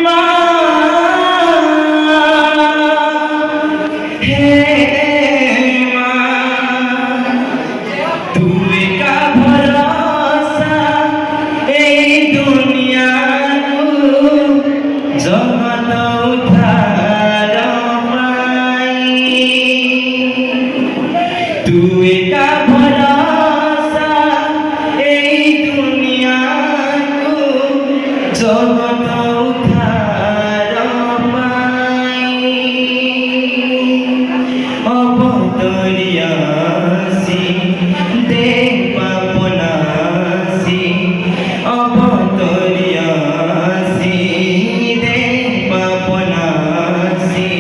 মা হে মা তুমি কা ভরসা এই দুনিয়া জগত উদ্ধার পাই তুই কা ভরসা এই দুনিয়া জগত উদ্ধার পাই অবতরিয়াসি দেব আপনাসি অবতরিয়াসি দেব আপনাসি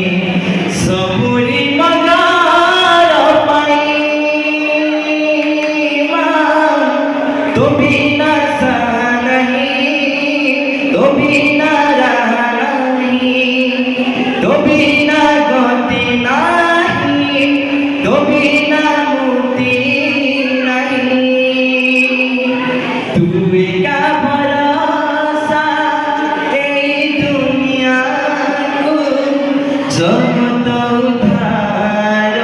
সবুরি মগার পাই মা তো বিনা সানহি তো বিনা রাহি তো বিনা গতি নাহি তো বিনা মুক্তি নাহি তুই কা ভরসা এই দুনিয়া জগত উদ্ধার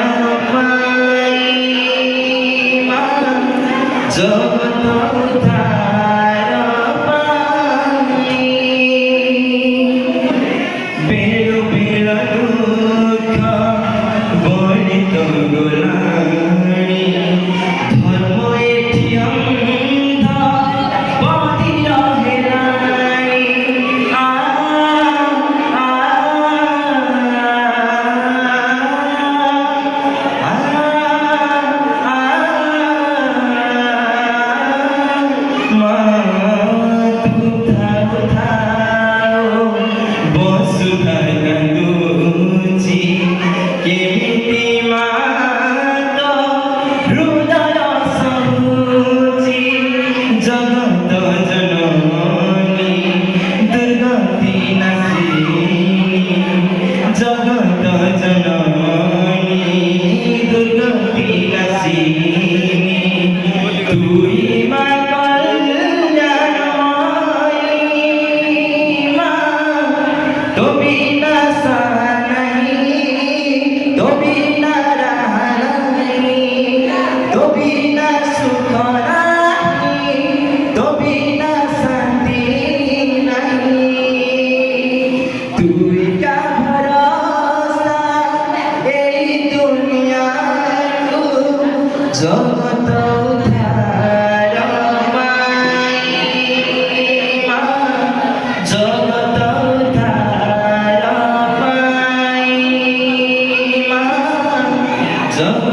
পাই মা জগত উদ্ধার পাই বেরো বেরো দুঃখ বর্ণিত গোলানি ধর্ম এটি অন্ধ পথির হেলানি আ আ মা কোথা কোথাও বসুধা কান্দুচি কেমিতি মা তো হৃদয় সহুচি জগত জননী দুর্গতি নাশিনী জগত জননী দুর্গতি নাশিনী তুই মা কল্যাণময়ী মা তো বিনা সানহি তো বিনা রাহি তো বিনা সুখ নাহি তো বিনা শান্তি নাহি তুই কা ভরসা এই দুনিয়া জগত উদ্ধার পাই মা জগত উদ্ধার পাই মা জগত